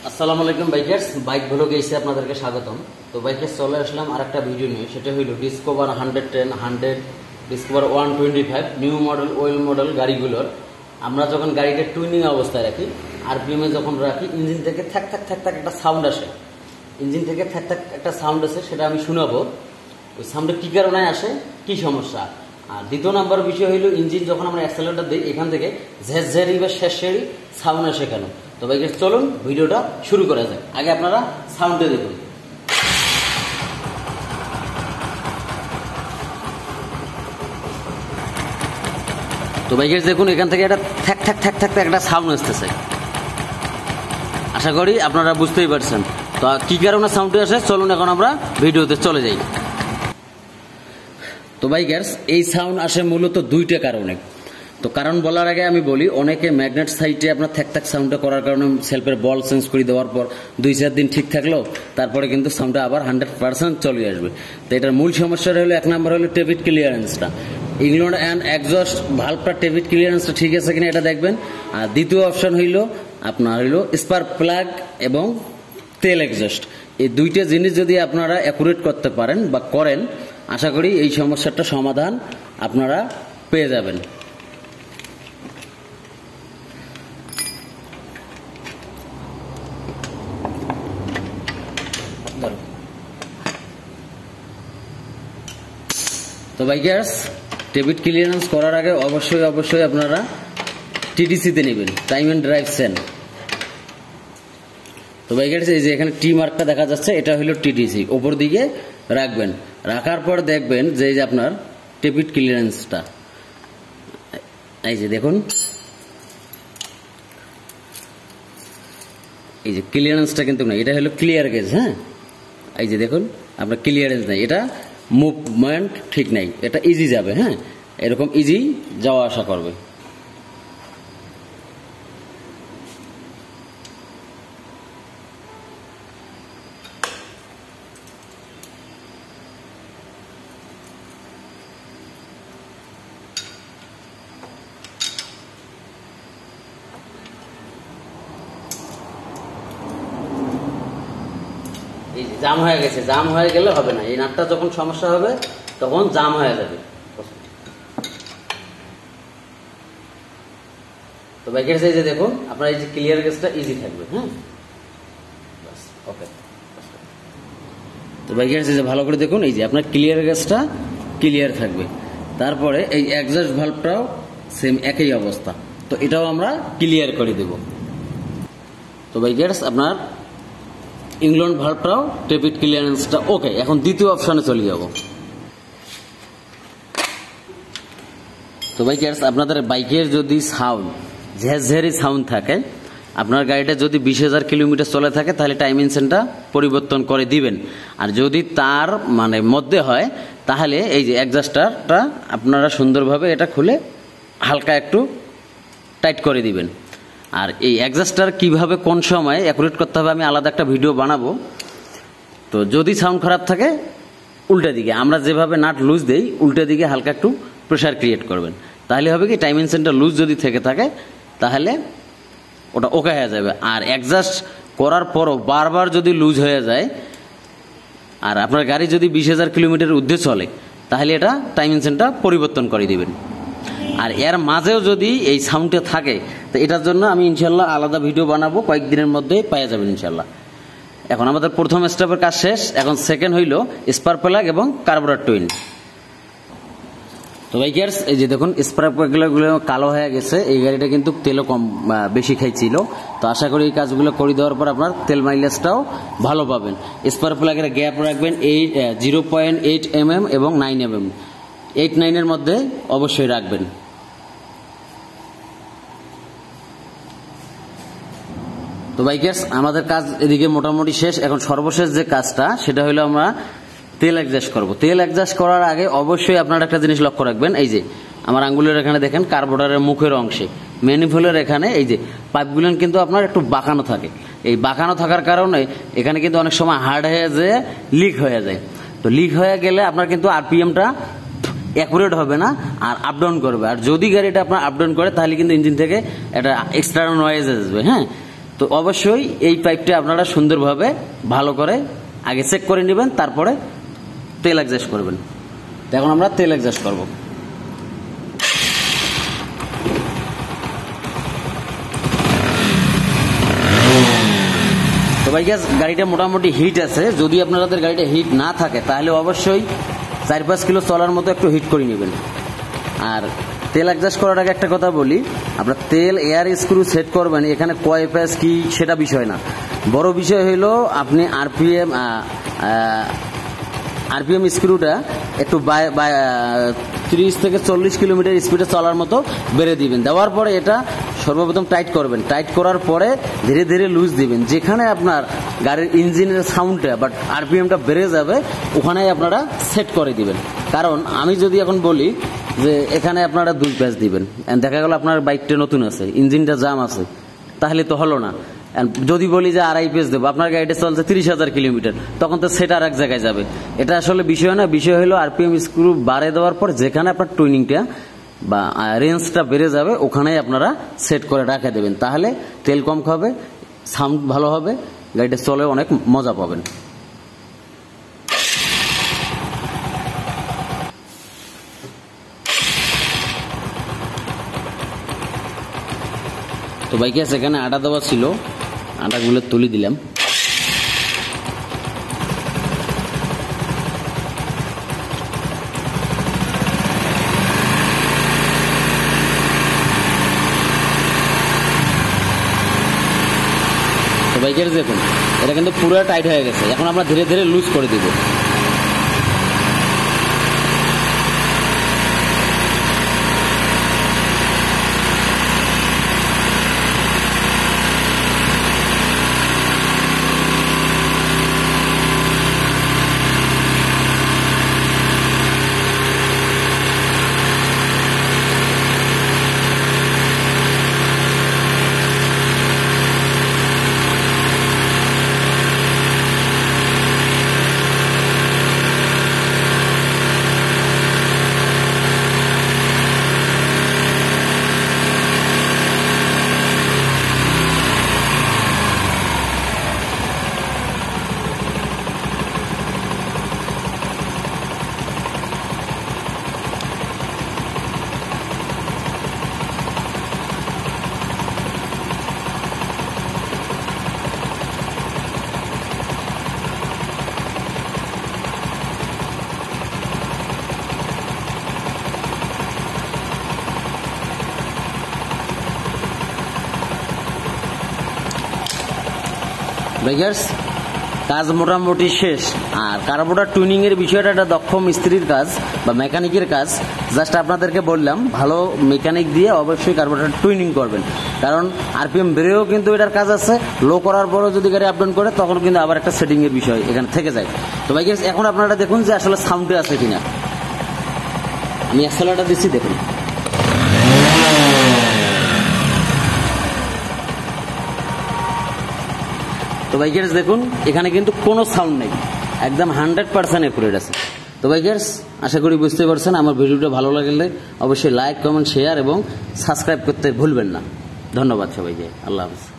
আসসালামু আলাইকুম bikers, bike ব্লগে এসে আপনাদেরকে স্বাগতম। তো বাইকার্স চলে আসলাম আর একটা ভিডিও নিয়ে, সেটা হইল Discover 110, 100, Discover 125 new model well model গাড়িগুলোর আমরা যখন গাড়িটা টুইনিং অবস্থায় রাখি, আরপিএমে যখন রাখি, ইঞ্জিন থেকে থ্যাক থ্যাক থ্যাক থ্যাক একটা সাউন্ড আসে। ইঞ্জিন থেকে থ্যাক থ্যাক একটা সাউন্ড আসে, সেটা আমি শোনাবো। ওই সাউন্ডটা কী কারণে আসে, কী সমস্যা। আর দ্বিতীয় নাম্বার বিষয় হইল ইঞ্জিন যখন আমরা অ্যাক্সেলেটার দিই, এখান থেকে ঝেরঝেরি বা শেষেরি সাউন্ড আসে কেন। তো বাইকার্স চলুন ভিডিওটা শুরু করা যায়। আগে আপনারা সাউন্ডে দেখুন। তো বাইকার্স দেখুন, এখান থেকে একটা থ্যাক থ্যাক থ্যাক থ্যাক একটা সাউন্ড আসতেছে। আশা করি আপনারা বুঝতেই পারছেন। তো কী কারণে সাউন্ডটি আসে, চলুন এখন আমরা ভিডিওতে চলে যাই। তো বাইকার্স এই সাউন্ড আসে মূলত দুইটা কারণে। তো কারণ বলার আগে আমি বলি, অনেকে ম্যাগনেট সাইটে আপনার থ্যাক থ্যাক সাউন্ডটা করার কারণে সেলফের বল চেঞ্জ করে দেওয়ার পর 2-4 দিন ঠিক থাকলো, তারপরে কিন্তু সাউন্ডটা আবার 100% চলে আসবে। তো এটার মূল সমস্যাটা হলো, এক নম্বর হলো টেবিট ক্লিয়ারেন্সটা, ইগনোর অ্যান্ড এক্সস্ট ভালভটা টেবিট ক্লিয়ারেন্সটা ঠিক আছে কিনা এটা দেখবেন। আর দ্বিতীয় অপশন হইল আপনার স্পার্ক প্লাগ এবং তেল এক্সস্ট। এই দুইটা জিনিস যদি আপনারা অ্যাকুরেট করতে পারেন বা করেন, আশা করি এই সমস্যাটা সমাধান আপনারা পেয়ে যাবেন। তো বাইকার্স, ডেবিট ক্লিয়ারেন্স করার আগে অবশ্যই আপনারা টিডিসিতে নেবেন, টাইম অ্যান্ড ড্রাইভ সেন। তো বাইকার্স এই যে এখানে টি মার্কটা দেখা যাচ্ছে, এটা হলো টিডিসি, ওপর দিকে রাখবেন। রাখার পর দেখবেন যে এই যে আপনার ডেবিট ক্লিয়ারেন্সটা, এই যে দেখুন, এই যে ক্লিয়ারেন্সটা কিন্তু না, এটা হলো ক্লিয়ার গেজ। হ্যাঁ, এই যে দেখুন আপনার ক্লিয়ারেন্স নেই, এটা মুভমেন্ট ঠিক নাই, এটা ইজি যাবে। হ্যাঁ, এরকম ইজি যাওয়া আসা করবে। এই যে জাম হয়ে গেছে, জাম হয়ে গেলে হবে না, এই নাটটা যখন সমস্যা হবে তখন জাম হয়ে যাবে। তো বাইকার্স এই যে দেখুন, আপনার এই যে ক্লিয়ার গেজটা ইজি থাকবে। হ্যাঁ, ওকে। তো বাইকার্স এই যে ভালো করে দেখুন, এই যে আপনার ক্লিয়ার গেজটা ক্লিয়ার থাকবে। তারপরে এই এক্সস্ট ভালভটাও সেম একই অবস্থা, তো এটাও আমরা ক্লিয়ার করে দেব। তো বাইকার্স আপনার ইংল্যান্ড ভালভটাও ডেবিট ক্লিয়ারেন্সটা ওকে। এখন দ্বিতীয় অপশনে চলে যাব। তো বাইকার্স, আপনাদের বাইকের যদি সাউন্ড ঝেরঝেরি সাউন্ড থাকে, আপনার গাড়িটা যদি 20,000 কিলোমিটার চলে থাকে, তাহলে টাইমিং সেন্টটা পরিবর্তন করে দিবেন। আর যদি তার মধ্যে হয়, তাহলে এই যে অ্যাডজাস্টারটা আপনারা সুন্দরভাবে এটা খুলে হালকা একটু টাইট করে দিবেন। আর এই অ্যাডজাস্টার কিভাবে কোন সময় অ্যাকুরেট করতে হবে আমি আলাদা একটা ভিডিও বানাবো। তো যদি সাউন্ড খারাপ থাকে, উল্টা দিকে আমরা যেভাবে নাট লুজ দেই, উল্টা দিকে হালকা একটু প্রেশার ক্রিয়েট করবেন। তাহলে হবে কি, টাইমিং সেন্টার লুজ যদি থেকে থাকে তাহলে ওটা ওকে হয়ে যাবে। আর অ্যাডজাস্ট করার পরও বারবার যদি লুজ হয়ে যায়, আর আপনার গাড়ি যদি 20,000 কিলোমিটার ঊর্ধ্বে চলে, তাহলে এটা টাইমিং সেন্টার পরিবর্তন করে দিবেন। আর এর মাঝেও যদি এই সাউন্ডটা থাকে, তো এটার জন্য আমি ইনশাল্লাহ আলাদা ভিডিও বানাবো, কয়েকদিনের মধ্যে পেয়ে যাবেন ইনশাল্লাহ। এখন আমাদের প্রথম স্টেপের কাজ শেষ, এখন সেকেন্ড হইল স্পার্ক প্লাগ এবং কার্বোরেটর টুইন। তো বাইকার্স এই যে দেখুন, স্পার্ক প্লাগগুলো কালো হয়ে গেছে, এই গাড়িটা কিন্তু তেলও কম বেশি খাইছিল। তো আশা করি এই কাজগুলো করে দেওয়ার পর আপনার তেল মাইলেজটাও ভালো পাবেন। স্পার্ক প্লাগের গ্যাপ রাখবেন 0.8 mm এবং 9 mm, 8-9 মধ্যে অবশ্যই রাখবেন। তো বাইকার্স আমাদের কাজ এদিকে মোটামুটি শেষ। এখন সর্বশেষ যে কাজটা, সেটা হলো আমরা তেল অ্যাডজাস্ট করব। তেল অ্যাডজাস্ট করার আগে অবশ্যই আপনারা একটা জিনিস লক্ষ্য রাখবেন, এই যে আমার আঙ্গুলের এখানে দেখেন কার্বোরেটরের মুখের অংশে ম্যানিফোল্ডের এখানে এই যে পাইপগুলো কিন্তু আপনার একটু বাঁকানো থাকে। এই বাঁকানো থাকার কারণে এখানে কিন্তু অনেক সময় হার্ড হয়ে যায়, লিক হয়ে যায়। তো লিক হয়ে গেলে আপনার কিন্তু আরপিএমটা অ্যাকুরেট হবে না আর আপ ডাউন করবে। আর যদি গাড়িটা আপনার আপ ডাউন করে তাহলে কিন্তু ইঞ্জিন থেকে একটা এক্সট্রা নয়েজ আসবে। হ্যাঁ, তো অবশ্যই এই পাইপটা আপনারা সুন্দরভাবে ভালো করে আগে চেক করে নেবেন, তারপরে তেল অ্যাডজাস্ট করবেন। তো এখন আমরা তেল অ্যাডজাস্ট করব। তো ভাই গ্যাস গাড়িটা মোটামুটি হিট আছে। যদি আপনাদের গাড়িটা হিট না থাকে তাহলে অবশ্যই 4-5 কিলো চলার মতো একটু হিট করে নেবেন। আর তেল অ্যাডজাস্ট করার আগে একটা কথা বলি, আপনার তেল এয়ার স্ক্রু সেট করবেন, এখানে কয় প্যাচ কি সেটা বিষয় না। বড় বিষয় হলো আপনি আরপিএম স্ক্রুটা একটু 30 থেকে 40 কিলোমিটার স্পিডে চলার মতো বেড়ে দিবেন। দেওয়ার পরে এটা সর্বপ্রথম টাইট করবেন। টাইট করার পরে ধীরে ধীরে লুজ দিবেন। যেখানে আপনার গাড়ির ইঞ্জিনের সাউন্ডটা বাট আরপিএমটা বেড়ে যাবে ওখানেই আপনারা সেট করে দিবেন। কারণ আমি যদি এখন বলি যে এখানে আপনারা 2 প্যাচ দিবেন, দেখা গেল আপনার বাইকটা নতুন আছে, ইঞ্জিনটা জাম আছে, তাহলে তো হলো না। যদি বলি যে 2.5 পেজ দেবো, আপনার গাড়িটা চলছে 30,000 কিলোমিটার, তখন তো সেটা আর এক জায়গায় যাবে। এটা আসলে বিষয় না, বিষয় হলো আরপিএম স্ক্রু বাড়ে দেওয়ার পর যেখানে আপনার টুইনিংটা বা রেঞ্জটা বেড়ে যাবে ওখানেই আপনারা সেট করে রাখে দেবেন। তাহলে তেল কম খাবে, সাউন্ড ভালো হবে, গাড়িটা চলে অনেক মজা পাবেন। তো বাইকে সেখানে আটা দেওয়া ছিল, আটাগুলো তুলে দিলাম। তো বাইকের দেখুন এটা কিন্তু পুরো টাইট হয়ে গেছে। এখন আমরা ধীরে ধীরে লুজ করে দিব। বাইকার্স কাজ মোটামুটি শেষ। আর কার্বোরেটর টুইনিং এর বিষয়টা একটা দক্ষ মিস্ত্রির কাজ বা মেকানিকের কাজ। জাস্ট আপনাদেরকে বললাম ভালো মেকানিক দিয়ে অবশ্যই কার্বোরেটর টুইনিং করবেন, কারণ আরপিএম বেড়েও কিন্তু এটার কাজ আছে। লো করার পরও যদি গাড়ি আপ ডাউন করে তখন কিন্তু আবার একটা সেটিং এর বিষয় এখানে থেকে যায়। তো বাইকার্স এখন আপনারা দেখুন যে আসলে সাউন্ডে আছে কিনা। আমি অ্যাক্সেলারেটর দিচ্ছি, দেখুন। তো বাইকার্স দেখুন এখানে কিন্তু কোনো সাউন্ড নেই, একদম 100% একুরেট আছে। তো বাইকার্স আশা করি বুঝতে পারছেন। আমার ভিডিওটা ভালো লাগলে অবশ্যই লাইক, কমেন্ট, শেয়ার এবং সাবস্ক্রাইব করতে ভুলবেন না। ধন্যবাদ সবাইকে। আল্লাহ হাফেজ।